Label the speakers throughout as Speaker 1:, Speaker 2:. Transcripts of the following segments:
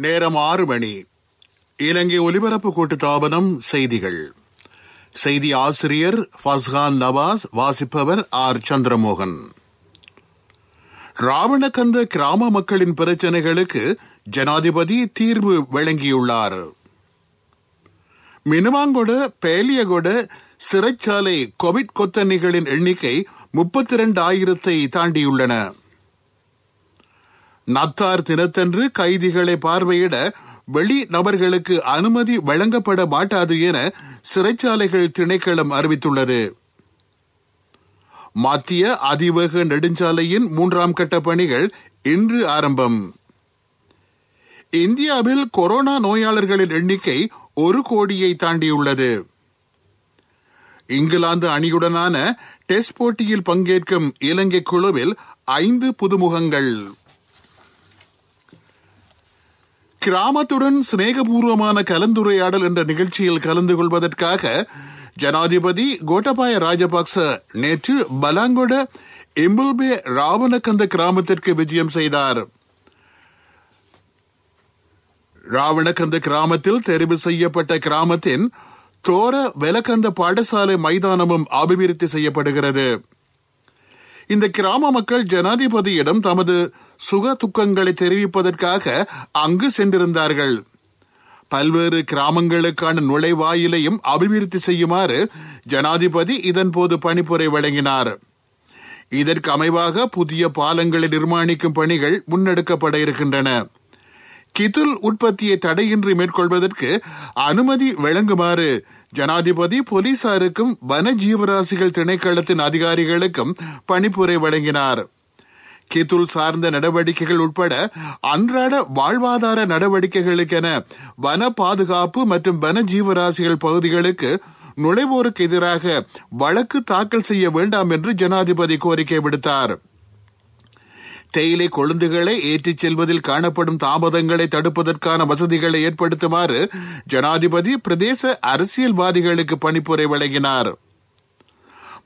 Speaker 1: நேரம் 6 மணி. இலங்கை ஒலிபரப்பு கூட்டுத்தாபனம் செய்திகள். செய்தி ஆசிரியர் ஃபஸ்கான் நவாஸ், வாசிப்பவர் ஆர் சந்திரமோகன். ராவணகந்த கிராம மக்களின் பிரச்சனைகளுக்கு ஜனாதிபதி தீர்வு வழங்கியுள்ளார். மினுவாங்கொட பேலியகொட சிறைச்சாலை கோவிட் கொத்தணிகளின் எண்ணிக்கை 32,000 தாண்டியுள்ளன. நத்தார் தினத்தன்று கைதிகளை பார்வையிட வெளி நபர்களுக்கு அனுமதி வழங்கப்பட மாட்டாது என சிறைச்சாலைகள் திணைக்களம் அறிவித்துள்ளது. மத்திய அதிவேக நெடுஞ்சாலையின் 3ஆம் கட்ட பணிகள் இன்று ஆரம்பம். இந்தியாவில் கொரோனா நோயாளர்களின் எண்ணிக்கை 1 கோடியை தாண்டியுள்ளது. இங்கிலாந்து அணியுடனான டெஸ்ட் போட்டியில் பங்கேற்கும் இலங்கை குழுவில் 5 புதுமுகங்கள். கிராமத்துடன் சிநேகபூர்வமான கலந்துரையாடல் என்ற நிகழ்ச்சியில் கலந்து கொள்வதற்காக ஜனாதிபதி கோட்டபாய ராஜபக்ச நேற்று பலாங்கொட இம்புல்பே ராவணகந்த கிராமத்திற்கு விஜயம் செய்தார். ராவணகந்த கிராமத்தில் தெரிவு செய்யப்பட்ட கிராமத்தின் தோர வெலகந்த பாடசாலை மைதானமும் அபிவிருத்தி செய்யப்படுகிறது. இந்த கிராம மக்கள் ஜனாதிபதியிடம் தமது சுக துக்கங்களை தெரிவிப்பதற்காக அங்கு சென்றிருந்தார்கள். பல்வேறு கிராமங்களுக்கான நுழைவாயிலையும் அபிவிருத்தி செய்யுமாறு ஜனாதிபதி இதன்போது பணிப்புரை வழங்கினார். இதற்கு அமைவாக புதிய பாலங்களை நிர்மாணிக்கும் பணிகள் முன்னெடுக்கப்பட இருக்கின்றன. கிதுல் உற்பத்தியை தடையின்றி மேற்கொள்வதற்கு அனுமதி வழங்குமாறு ஜனாதிபதி போலீசாருக்கும் வன ஜீவராசிகள் திணைக்களத்தின் அதிகாரிகளுக்கும் பணிப்புரை வழங்கினார். கிதுல் சார்ந்த நடவடிக்கைகள் உட்பட அன்றாட வாழ்வாதார நடவடிக்கைகளுக்கென வன பாதுகாப்பு மற்றும் வன ஜீவராசிகள் பகுதிகளுக்கு நுழைவோருக்கு எதிராக வழக்கு தாக்கல் செய்ய வேண்டாம் என்று ஜனாதிபதி கோரிக்கை விடுத்தார். தேயிலை கொழுந்துகளை ஏற்றிச் செல்வதில் காணப்படும் தாமதங்களை தடுப்பதற்கான வசதிகளை ஏற்படுத்துமாறு ஜனாதிபதி பிரதேச அரசியல்வாதிகளுக்கு பணிப்புரை வழங்கினார்.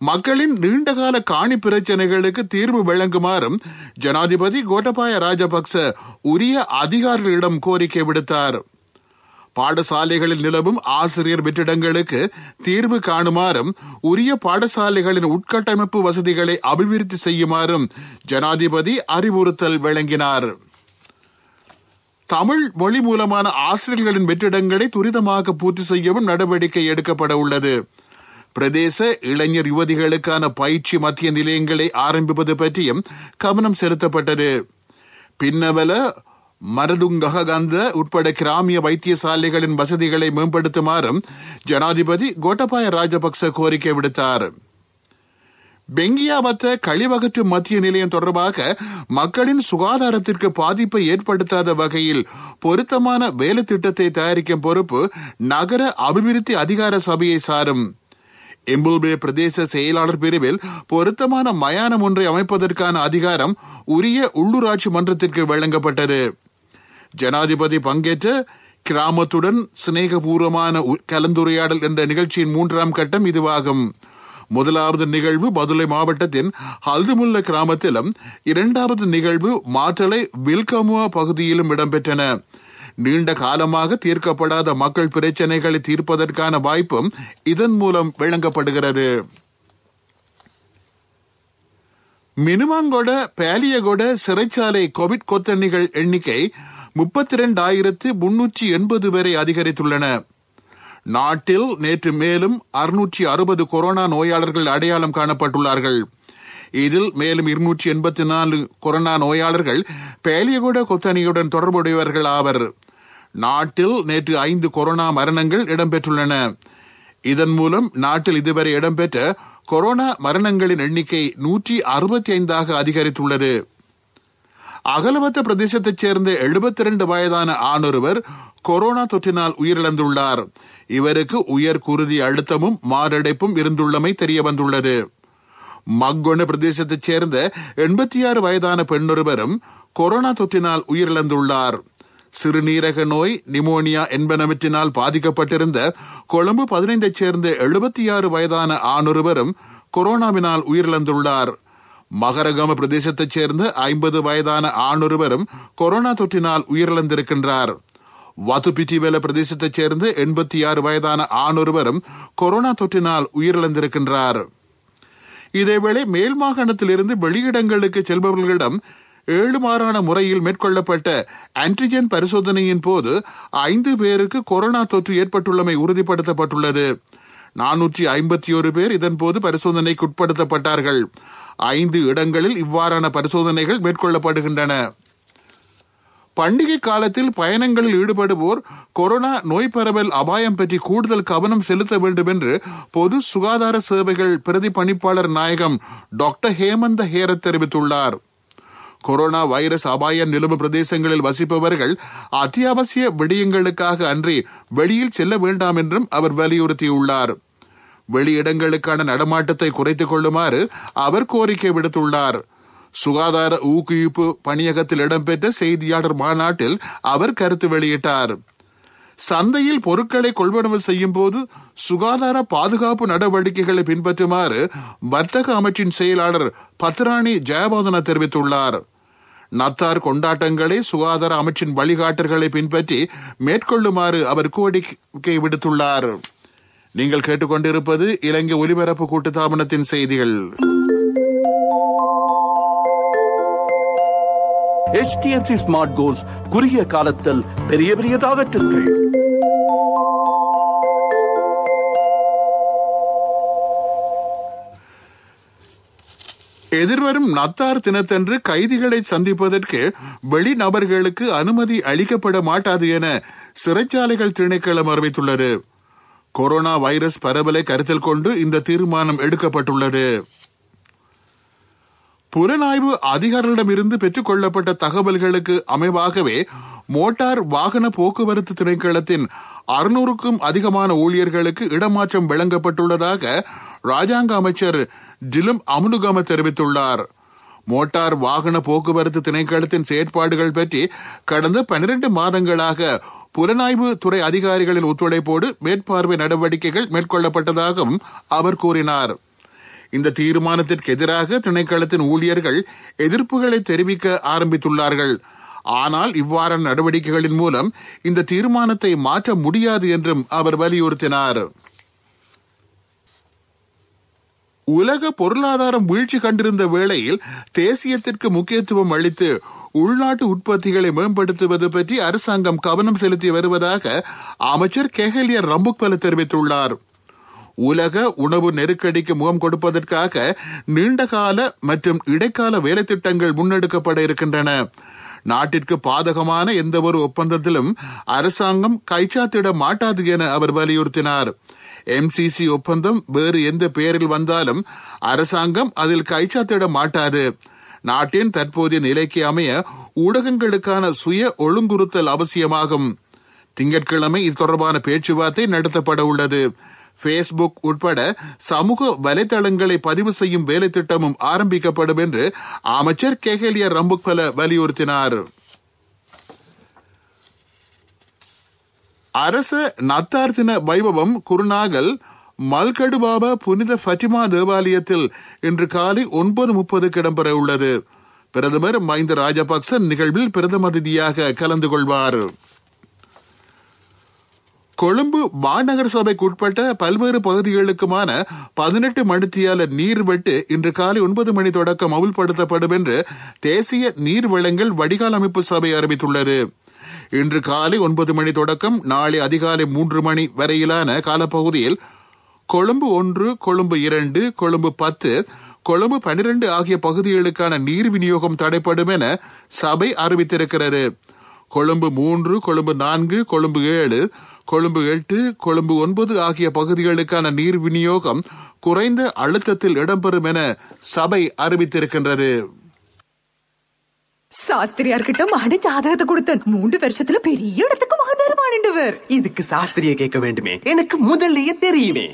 Speaker 1: மக்களின் நீண்டகால காணி பிரச்சனைகளுக்கு தீர்வு வழங்குமாறும் ஜனாதிபதி கோட்டபாய ராஜபக்ச உரிய அதிகாரிகளிடம் கோரிக்கை விடுத்தார். பாடசாலைகளில் நிலவும் ஆசிரியர் வெற்றிடங்களுக்கு தீர்வு காணுமாறும் உரிய பாடசாலைகளின் உட்கட்டமைப்பு வசதிகளை அபிவிருத்தி செய்யுமாறும் ஜனாதிபதி அறிவுறுத்தல் வழங்கினார். தமிழ் மொழி மூலமான ஆசிரியர்களின் வெற்றிடங்களை துரிதமாக பூர்த்தி செய்யவும் நடவடிக்கை எடுக்கப்பட உள்ளது. பிரதேச இளைஞர் யுவதிகளுக்கான பயிற்சி மத்திய நிலையங்களை ஆரம்பிப்பது பற்றியும் கவனம் செலுத்தப்பட்டது. பின்னவல மரதுங்ககந்த உட்பட கிராமிய வைத்தியசாலைகளின் வசதிகளை மேம்படுத்துமாறும் ஜனாதிபதி கோட்டபாய ராஜபக்ச கோரிக்கை விடுத்தார். பெங்கியாவத்த கழிவகற்று மத்திய நிலையம் தொடர்பாக மக்களின் சுகாதாரத்திற்கு பாதிப்பை ஏற்படுத்தாத வகையில் பொருத்தமான வேலை திட்டத்தை தயாரிக்கும் பொறுப்பு நகர அபிவிருத்தி அதிகார சபையை சாரும். இம்புல்பே பிரதேச செயலாளர் பிரிவில் பொருத்தமான மயானம் ஒன்றை அமைப்பதற்கான அதிகாரம் உரிய உள்ளூராட்சி மன்றத்திற்கு வழங்கப்பட்டது. ஜனாதிபதி பங்கேற்ற கிராமத்துடன் சிநேகபூர்வமான கலந்துரையாடல் என்ற நிகழ்ச்சியின் 3ஆம் கட்டம் இதுவாகும். முதலாவது நிகழ்வு பதுளை மாவட்டத்தின் ஹல்துமுல்ல கிராமத்திலும் 2வது நிகழ்வு மாற்றலை வில்கமுவா பகுதியிலும் இடம்பெற்றன. நீண்ட காலமாக தீர்க்கப்படாத மக்கள் பிரச்சனைகளை தீர்ப்பதற்கான வாய்ப்பும் இதன் மூலம் வழங்கப்படுகிறது. மினுவாங்கொட பேலியகொட சிறைச்சாலை கோவிட் கொத்தணிகள் எண்ணிக்கை 32,380 வரை அதிகரித்துள்ளன. நாட்டில் நேற்று மேலும் 660 கொரோனா நோயாளர்கள் அடையாளம் காணப்பட்டுள்ளார்கள். இதில் மேலும் 284 கொரோனா நோயாளர்கள் பேலியகொட கொத்தணியுடன் தொடர்புடையவர்கள் ஆவர். நாட்டில் நேற்று 5 கொரோனா மரணங்கள் இடம்பெற்றுள்ளன. இதன் மூலம் நாட்டில் இதுவரை இடம்பெற்ற கொரோனா மரணங்களின் எண்ணிக்கை 165 அதிகரித்துள்ளது. அகலவத்த பிரதேசத்தைச் சேர்ந்த 72 வயதான ஆணொருவர் கொரோனா தொற்றினால் உயிரிழந்துள்ளார். இவருக்கு உயர் குருதி அழுத்தமும் மாரடைப்பும் இருந்துள்ளமை தெரிய வந்துள்ளது. மக்கொன பிரதேசத்தைச் சேர்ந்த 86 வயதான பெண்ணொருவரும் கொரோனா தொற்றினால் உயிரிழந்துள்ளார். சிறுநீரக நோய், நிமோனியா என்பனவற்றினால் பாதிக்கப்பட்டிருந்த கொழும்பு 15 சேர்ந்த 76 வயதான ஆணொருவரும் கொரோனாவினால் உயிரிழந்துள்ளார். மகரகம பிரதேசத்தைச் சேர்ந்த 50 வயதான ஆணொருவரும் கொரோனா தொற்றினால் உயிரிழந்திருக்கின்றார். வத்துப்பிட்டிவேல பிரதேசத்தைச் சேர்ந்த 86 வயதான ஆணொருவரும் கொரோனா தொற்றினால் உயிரிழந்திருக்கின்றார். இதேவேளை மேல் மாகாணத்திலிருந்து வெளியிடங்களுக்கு செல்பவர்களிடம் 7 மாறான முறையில் மேற்கொள்ளப்பட்ட ஆன்டிஜென் பரிசோதனையின் போது 5 பேருக்கு கொரோனா தொற்று ஏற்பட்டுள்ளமை உறுதிப்படுத்தப்பட்டுள்ளது. 451 பேர் இதன் போது பரிசோதனைக்கு உட்படுத்தப்பட்டார்கள். 5 இடங்களில் இவ்வாறான பரிசோதனைகள் மேற்கொள்ளப்படுகின்றன. பண்டிகை காலத்தில் பயணங்களில் ஈடுபடுவோர் கொரோனா நோய் பரவல் அபாயம் பற்றி கூடுதல் கவனம் செலுத்த வேண்டும் என்று பொது சுகாதார சேவைகள் பிரதி பணிப்பாளர் நாயகம் டாக்டர் ஹேமந்த ஹேரத் தெரிவித்துள்ளார். கொரோனா வைரஸ் அபாயம் நிலவும் பிரதேசங்களில் வசிப்பவர்கள் அத்தியாவசிய விடயங்களுக்காக அன்றி வெளியில் செல்ல வேண்டாம் என்றும் அவர் வலியுறுத்தியுள்ளார். வெளியிடங்களுக்கான நடமாட்டத்தை குறைத்துக் கொள்ளுமாறு அவர் கோரிக்கை விடுத்துள்ளார். சுகாதார ஊக்குவிப்பு பணியகத்தில் இடம்பெற்ற செய்தியாளர் மாநாட்டில் அவர் கருத்து வெளியிட்டார். சந்தையில் பொருட்களை கொள்வனவு செய்யும் போது சுகாதார பாதுகாப்பு நடவடிக்கைகளை பின்பற்றுமாறு வர்த்தக அமைச்சின் செயலாளர் பத்ராணி ஜெயபாதன தெரிவித்துள்ளார். நத்தார் கொண்டாட்டங்களை சுகாதார அமைச்சின் வழிகாட்டல்களை பின்பற்றி மேற்கொள்ளுமாறு அவர் கோரிக்கை விடுத்துள்ளார். நீங்கள் கேட்டுக்கொண்டிருப்பது இலங்கை ஒலிபரப்பு கூட்டுத்தாபனத்தின் செய்திகள்.
Speaker 2: HDFC ஸ்மார்ட் கோல்ஸ் குறுகிய காலத்தில் பெரிய பெரிய டார்கெட்டுகள்.
Speaker 1: எதிர்வரும் நத்தார் தினத்தன்று கைதிகளை சந்திப்பதற்கு வெளிநபர்களுக்கு அனுமதி அளிக்கப்பட மாட்டாது என சிறைச்சாலைகள் திணைக்களம் அறிவித்துள்ளது. கொரோனா வைரஸ் பரவலை கருத்தில் கொண்டு இந்த தீர்மானம் எடுக்கப்பட்டுள்ளது. புலனாய்வு அதிகாரிகளிடமிருந்து பெற்றுக் கொள்ளப்பட்ட தகவல்களுக்கு அமைவாகவே மோட்டார் வாகன போக்குவரத்து திணைக்களத்தின் 600க்கும் அதிகமான ஊழியர்களுக்கு இடமாற்றம் வழங்கப்பட்டுள்ளதாக ராஜாங்க அமைச்சர் டிலும் அமுனுகம தெரிவித்துள்ளார். மோட்டார் வாகன போக்குவரத்து திணைக்களத்தின் செயற்பாடுகள் பற்றி கடந்த 12 மாதங்களாக புலனாய்வு துறை அதிகாரிகளின் ஒத்துழைப்போடு மேற்பார்வை நடவடிக்கைகள் மேற்கொள்ளப்பட்டதாகவும் அவர் கூறினார். இந்த தீர்மானத்திற்கு எதிராக திணைக்களத்தின் ஊழியர்கள் எதிர்ப்புகளை தெரிவிக்க ஆரம்பித்துள்ளார்கள். ஆனால் இவ்வாறான நடவடிக்கைகளின் மூலம் இந்த தீர்மானத்தை மாற்ற முடியாது என்றும் அவர் வலியுறுத்தினார். உலக பொருளாதாரம் வீழ்ச்சி கண்டிருந்த வேளையில் தேசியத்திற்கு முக்கியத்துவம் அளித்து உள்நாட்டு உற்பத்திகளை மேம்படுத்துவது பற்றி அரசாங்கம் கவனம் செலுத்தி வருவதாக அமைச்சர் கெஹலிய ரம்புக்வெல தெரிவித்துள்ளார். உலக உணவு நெருக்கடிக்கு முகம் கொடுப்பதற்காக நீண்டகால மற்றும் இடைக்கால வேலை திட்டங்கள் முன்னெடுக்கப்பட இருக்கின்றன. நாட்டிற்கு பாதகமான எந்த ஒரு ஒப்பந்தத்திலும் அரசாங்கம் கைச்சாத்திட மாட்டாது என அவர் வலியுறுத்தினார். MCC ஒப்பந்தம் வேறு எந்த பெயரில் வந்தாலும் அரசாங்கம் அதில் கைச்சாத்திட மாட்டாது. நாட்டின் தற்போதைய நிலைக்கு அமைய ஊடகங்களுக்கான சுய ஒழுங்குறுத்தல் அவசியமாகும். திங்கட்கிழமை இது தொடர்பான பேச்சுவார்த்தை நடத்தப்பட உள்ளது. Facebook உட்பட சமூக வலைதளங்களை பதிவு செய்யும் வேலை திட்டமும் ஆரம்பிக்கப்படும் என்று அமைச்சர் கெஹலிய ரம்புக்வெல வலியுறுத்தினார். அரச நத்தார் தின வைபவம் குருநாகல் மல்கடுபாபா புனித ஃபட்டிமா தேவாலயத்தில் இன்று காலை 9:30 இடம்பெற உள்ளது. பிரதமர் மஹிந்த ராஜபக்ச நிகழ்வில் பிரதம அதிதியாக கலந்து கொள்வார். கொழும்பு மாநகர சபைக்கு உட்பட்ட பல்வேறு பகுதிகளுக்குமான 18 மணித்தியால நீர்வெட்டு இன்று காலை 9 மணி தொடக்கம் அமுல்படுத்தப்படும் என்று தேசிய நீர் வழங்கல் வடிகால் அமைப்பு சபை அறிவித்துள்ளது. இன்று காலை 9 மணி தொடக்கம் நாளை அதிகாலை 3 மணி வரையிலான காலப்பகுதியில் கொழும்பு 1, கொழும்பு 2, கொழும்பு 10, கொழும்பு 12 ஆகிய பகுதிகளுக்கான நீர் விநியோகம் தடைப்படும் என சபை அறிவித்திருக்கிறது. கொழும்பு 3, கொழும்பு 4, கொழும்பு 7, கொழும்பு 8, கொழும்பு 9 ஆகிய பகுதிகளுக்கான நீர் விநியோகம் குறைந்த அழுத்தத்தில் இடம்பெறும் என சபை அறிவித்திருக்கின்றது.
Speaker 3: சாஸ்திரியார்கிட்ட மகன ஜாதகத்தை கொடுத்தேன். 3 வருஷத்துல பெரிய இடத்துக்கு மகன் வருவான் சூப்பர். இதுக்கு சாஸ்திரிய கேட்க வேண்டுமே, எனக்கு முதல்லயே தெரியுமே.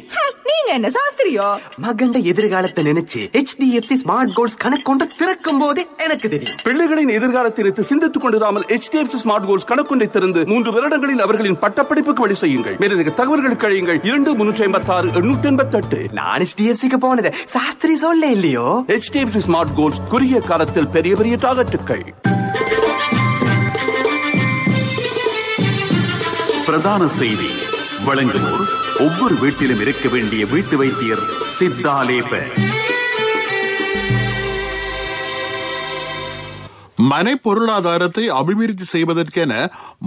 Speaker 4: நீங்க என்ன சாஸ்திரியோ?
Speaker 3: மகண்ட எதிர்காலத்தை நினைச்சு HDFC ஸ்மார்ட் கோல்ஸ் கணக்கொண்டு திறக்கும் போதே எனக்கு தெரியும்.
Speaker 2: பிள்ளைகளின் எதிர்காலத்திற்கு சிந்தித்துக் கொண்டிராமல் HDFC ஸ்மார்ட் கோல்ஸ் கணக்கொண்டை திறந்து 3 வருடங்களில் அவர்களின் பட்டப்படிப்புக்கு வழி செய்யுங்கள். மேலதிக தகவல்களுக்கு அழையுங்கள் 2356-888.
Speaker 3: நான் HDFCக்கு போனது சாஸ்திரி சொல்ல இல்லையோ.
Speaker 2: HDFC ஸ்மார்ட் கோல்ஸ் குறுகிய காலத்தில் பெரிய பெரிய டார்கெட்டுகள்.
Speaker 5: பிரதான செய்தி வழங்குவோர் ஒவ்வொரு வீட்டிலும் இருக்க வேண்டிய வீட்டு வைத்தியர் சித்தாலேப.
Speaker 1: மனை பொருளாதாரத்தை அபிவிருத்தி செய்வதற்கென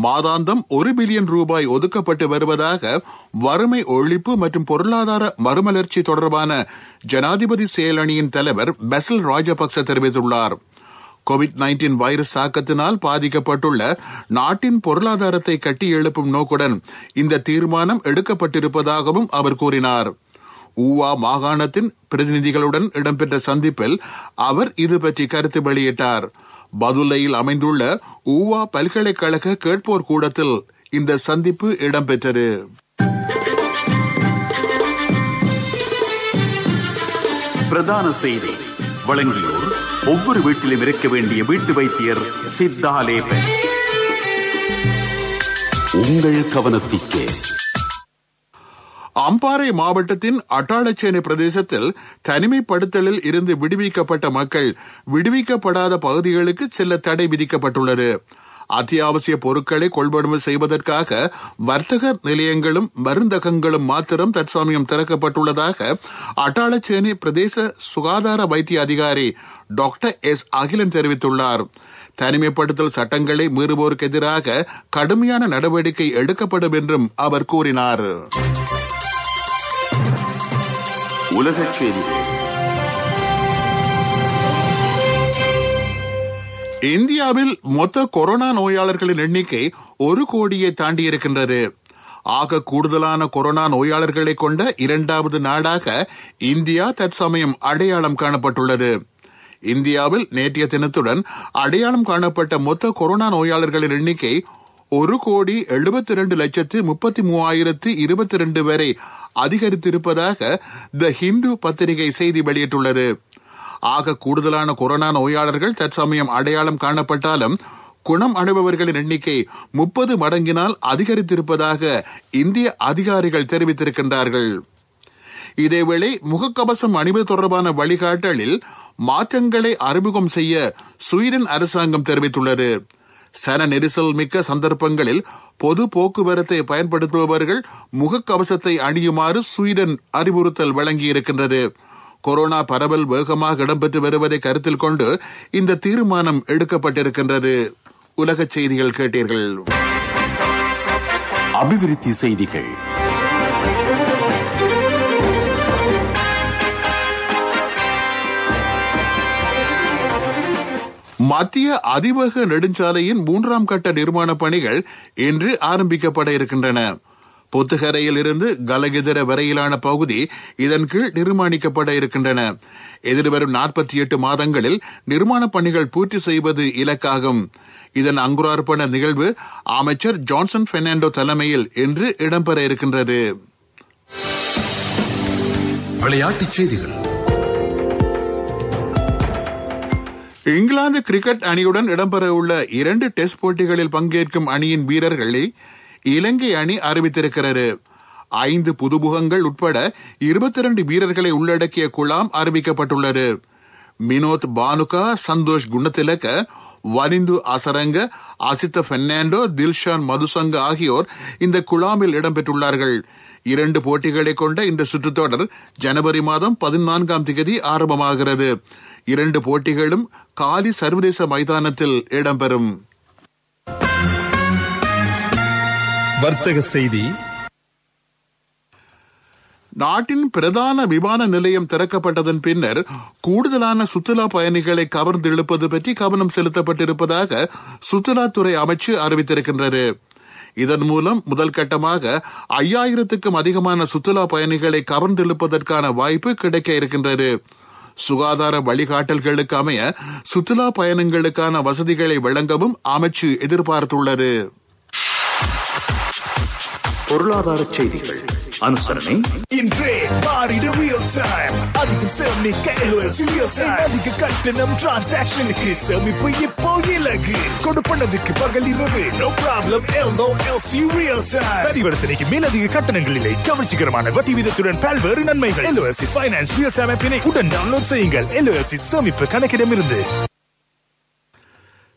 Speaker 1: மாதாந்தம் 1 பில்லியன் ரூபாய் ஒதுக்கப்பட்டு வருவதாக வறுமை ஒழிப்பு மற்றும் பொருளாதார மறுமலர்ச்சி தொடர்பான ஜனாதிபதி செயலணியின் தலைவர் பெசில் ராஜபக்ச தெரிவித்துள்ளார். கோவிட்-19 வைரஸ் தாக்கத்தினால் பாதிக்கப்பட்டுள்ள நாட்டின் பொருளாதாரத்தை கட்டி எழுப்பும் நோக்குடன் இந்த தீர்மானம் எடுக்கப்பட்டிருப்பதாகவும் அவர் கூறினார். ஊவா மாகாணத்தின் பிரதிநிதிகளுடன் இடம்பெற்ற சந்திப்பில் அவர் இது பற்றி கருத்து வெளியிட்டார். பதுளையில் அமைந்துள்ள ஊவா பல்கலைக்கழக கேட்போர் கூடத்தில் இந்த சந்திப்பு இடம்பெற்றது.
Speaker 5: பிரதான செய்தி வழங்கியோர் ஒவ்வொரு வீட்டிலும் இருக்க வேண்டிய வீட்டு வைத்தியர் சித்தாலேப. உங்கள் கவனத்திற்கு
Speaker 1: அம்பாறை மாவட்டத்தின் அட்டாளச்சேனை பிரதேசத்தில் தனிமைப்படுத்தலில் இருந்து விடுவிக்கப்பட்ட மக்கள் விடுவிக்கப்படாத பகுதிகளுக்கு செல்ல தடை விதிக்கப்பட்டுள்ளது. அத்தியாவசிய பொருட்களை கொள்வனவு செய்வதற்காக வர்த்தக நிலையங்களும் மருந்தகங்களும் மாத்திரம் தற்சமயம் திறக்கப்பட்டுள்ளதாக அட்டாளச்சேனை பிரதேச சுகாதார வைத்திய அதிகாரி டாக்டர் எஸ் அகிலன் தெரிவித்துள்ளார். தனிமைப்படுத்தல் சட்டங்களை மீறுவோருக்கு எதிராக கடுமையான நடவடிக்கை எடுக்கப்படும் என்றும் அவர் கூறினார்.
Speaker 5: உலகச் செய்திகள்.
Speaker 1: இந்தியாவில் மொத்த கொரோனா நோயாளர்களின் எண்ணிக்கை 1 கோடியை தாண்டியிருக்கின்றது. ஆக கூடுதலான கொரோனா நோயாளர்களை கொண்ட 2வது நாடாக இந்தியா தற்சமயம் அடையாளம் காணப்பட்டுள்ளது. இந்தியாவில் நேற்றைய தினத்துடன் அடையாளம் காணப்பட்ட மொத்த கொரோனா நோயாளர்களின் எண்ணிக்கை 1,72,33,022 வரை அதிகரித்திருப்பதாக தி ஹிந்து பத்திரிகை செய்தி வெளியிட்டுள்ளது. ஆக கூடுதலான கொரோனா நோயாளர்கள் தற்சமயம் அடையாளம் காணப்பட்டாலும் குணம் அடைபவர்களின் எண்ணிக்கை 30 மடங்கினால் அதிகரித்திருப்பதாக இந்திய அதிகாரிகள் தெரிவித்திருக்கின்றார்கள். இதேவேளை முகக்கவசம் அணிவது தொடர்பான வழிகாட்டலில் மாற்றங்களை அறிமுகம் செய்ய ஸ்வீடன் அரசாங்கம் தெரிவித்துள்ளது. சன நெரிசல் மிக்க சந்தர்ப்பங்களில் பொது போக்குவரத்தை பயன்படுத்துபவர்கள் முகக்கவசத்தை அணியுமாறு ஸ்வீடன் அறிவுறுத்தல் வழங்கியிருக்கின்றது. கொரோனா பரவல் வேகமாக இடம்பெற்று வருவதை கருத்தில் கொண்டு இந்த தீர்மானம் எடுக்கப்பட்டிருக்கின்றது. உலகச் செய்திகள் கேட்டீர்கள்.
Speaker 5: அபிவிருத்தி செய்திகள்.
Speaker 1: மத்திய அதிவேக நெடுஞ்சாலையின் 3ஆம் கட்ட நிர்மாண பணிகள் இன்று ஆரம்பிக்கப்பட இருக்கின்றன. புத்துகரையில் இருந்து கலகிதர வரையிலான பகுதி இதன் கீழ் நிர்மாணிக்கப்பட இருக்கின்றன. எதிர்வரும் 48 மாதங்களில் நிர்மாண பணிகள் பூர்த்தி செய்வது இலக்காகும். இதன் அங்குரார்ப்பண நிகழ்வு அமைச்சர் ஜான்சன் பெர்னாண்டோ தலைமையில் இன்று இடம்பெற இருக்கின்றது.
Speaker 6: விளையாட்டுச் செய்திகள்.
Speaker 1: இங்கிலாந்து கிரிக்கெட் அணியுடன் இடம்பெறவுள்ள 2 டெஸ்ட் போட்டிகளில் பங்கேற்கும் அணியின் வீரர்களை இலங்கை அணி அறிவித்திருக்கிறது. 5 புதுமுகங்கள் உட்பட 22 வீரர்களை உள்ளடக்கிய குழாம் அறிவிக்கப்பட்டுள்ளது. மினோத் பானுகா, சந்தோஷ் குணத்திலக்க, வனிந்து அசரங்க, அசித்த பெர்னாண்டோ, தில்ஷான் மதுசங்க ஆகியோர் இந்த குழாமில் இடம்பெற்றுள்ளார்கள். 2 போட்டிகளை கொண்ட இந்த சுற்றுத்தொடர் ஜனவரி மாதம் 14ஆம் தேதி ஆரம்பமாகிறது. 2 போட்டிகளும் காலி சர்வதேச மைதானத்தில் இடம்பெறும்.
Speaker 6: வர்த்தக செய்தி.
Speaker 1: நாட்டின் பிரதான விமான நிலையம் திறக்கப்பட்டதன் பின்னர் கூடுதலான சுற்றுலா பயணிகளை கவர்ந்தெழுப்பது பற்றி கவனம் செலுத்தப்பட்டிருப்பதாக சுற்றுலாத்துறை அமைச்சு அறிவித்திருக்கின்றது. இதன் மூலம் முதல் கட்டமாக 5000க்கும் அதிகமான சுற்றுலா பயணிகளை கவர்ந்தெழுப்பதற்கான வாய்ப்பு கிடைக்க இருக்கின்றது. சுகாதார வழிகாட்டல்களுக்கு அமைய சுற்றுலா பயணங்களுக்கான வசதிகளை வழங்கவும் அமைச்சு எதிர்பார்த்துள்ளது.
Speaker 5: பொருளாதார செய்திகள் அனுசரணை.
Speaker 7: இன்றே மாறிடு ரியல் டைம். அதிகம் சேமிக்க LOLC ரியல் டைம். அதிக கட்டணம் டிரான்சாக்ஷனுக்கு சேமிப்பு இப்போ இலகு. கொடுப்பனதுக்கு பகல் இரவு no problem. LOLC real time. பரிவர்த்தனைக்கு மேலதிக கட்டணங்கள் இல்லை. கவர்ச்சிகரமான வட்டி விதத்துடன் பல்வேறு நன்மைகள். LOLC ஃபைனான்ஸ் ரியல் டைம் ஆப்பினை உடன் டவுன்லோட் செய்யுங்கள். LOLC சேமிப்பு கணக்கிடமிருந்து.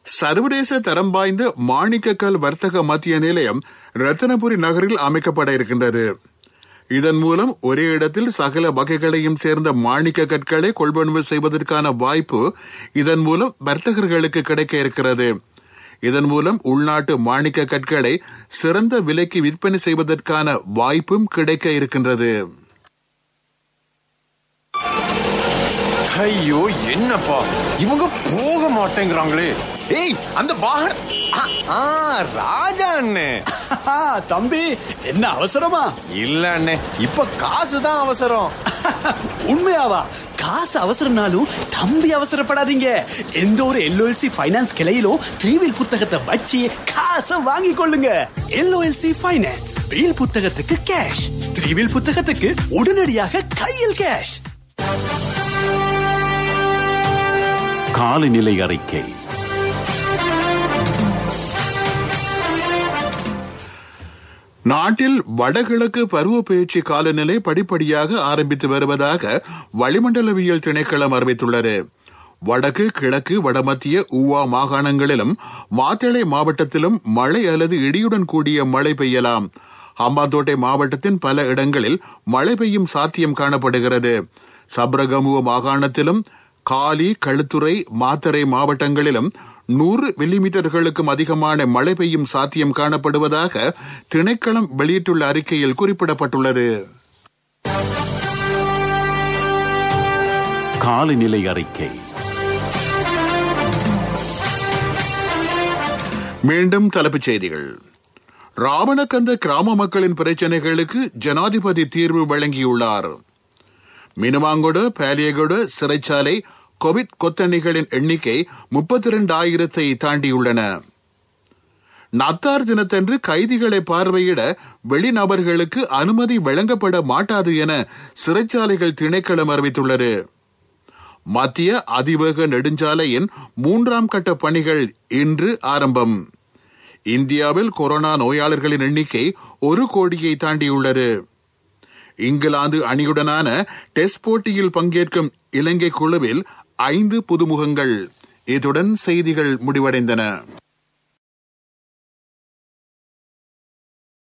Speaker 1: சர்வதேச தரம் வாய்ந்த மாணிக்கக்கல் வர்த்தக மத்திய நிலையம் ரத்தினபுரி நகரில் அமைக்கப்பட இருக்கின்றது. இதன் மூலம் ஒரே இடத்தில் சகல வகைகளையும் சேர்ந்த மாணிக்க கற்களை கொள்வனவு செய்வதற்கான வாய்ப்பு இதன் மூலம் வர்த்தகர்களுக்கு கிடைக்க இருக்கிறது. இதன் மூலம் உள்நாட்டு மாணிக்க கற்களை சிறந்த விலைக்கு விற்பனை செய்வதற்கான வாய்ப்பும் கிடைக்க இருக்கின்றது.
Speaker 8: ஐயோ என்னப்பா இவங்க போக மாட்டேங்கிறாங்களே. ஏய் அந்த வாகனம் ராஜா அண்ணே.
Speaker 9: தம்பி என்ன அவசரமா?
Speaker 8: இல்ல அண்ணே, இப்ப காசுதான் அவசரம்.
Speaker 9: உண்மையாவா? காசு அவசரம்னாலும் தம்பி அவசரப்படாதீங்க. எந்த ஒரு LOLC ஃபைனான்ஸ் கிளையிலும் 3-வீல் புத்தகத்தை வச்சு காசை வாங்கி கொள்ளுங்க. LOLC ஃபைனான்ஸ் வீல் புத்தகத்துக்கு கேஷ், 3-வீல் புத்தகத்துக்கு உடனடியாக கையில் கேஷ்.
Speaker 5: காலநிலை அறிக்கை.
Speaker 1: நாட்டில் வடகிழக்கு பருவப்பெயர்ச்சி காலநிலை படிப்படியாக ஆரம்பித்து வருவதாக வளிமண்டலவியல் திணைக்களம் அறிவித்துள்ளது. வடக்கு, கிழக்கு, வடமத்திய, ஊவா மாகாணங்களிலும் மாத்தளை மாவட்டத்திலும் மழை அல்லது இடியுடன் கூடிய மழை பெய்யலாம். ஹம்பாந்தோட்டை மாவட்டத்தின் பல இடங்களில் மழை பெய்யும் சாத்தியம் காணப்படுகிறது. சப்ரகமுவ மாகாணத்திலும் காலி, களுத்துறை, மாத்தறை மாவட்டங்களிலும் 100 மில்லிமீட்டர்களுக்கும் அதிகமான மழை பெய்யும் சாத்தியம் காணப்படுவதாக திணைக்களம் வெளியிட்டுள்ள அறிக்கையில் குறிப்பிடப்பட்டுள்ளது.
Speaker 5: காலநிலை அறிக்கை.
Speaker 1: மீண்டும் தலைப்புச் செய்திகள். ராவணக்கந்த கிராம மக்களின் பிரச்சினைகளுக்கு ஜனாதிபதி தீர்வு வழங்கியுள்ளார். மினுவாங்கொடு, பாலியகொடு சிறைச்சாலை கோவிட் கொத்தணிகளின் எண்ணிக்கை 32,000 தாண்டியுள்ளன. நத்தார் தினத்தன்று கைதிகளை பார்வையிட வெளிநபர்களுக்கு அனுமதி வழங்கப்பட மாட்டாது என சிறைச்சாலைகள் திணைக்களம் அறிவித்துள்ளது. மத்திய அதிவேக நெடுஞ்சாலையின் 3ஆம் கட்ட பணிகள் இன்று ஆரம்பம். இந்தியாவில் கொரோனா நோயாளர்களின் எண்ணிக்கை 1 கோடியை தாண்டியுள்ளது. இங்கிலாந்து அணியுடனான டெஸ்ட் போட்டியில் பங்கேற்கும் இலங்கை குழுவில் 5 புதுமுகங்கள். இத்துடன் செய்திகள் முடிவடைந்தன.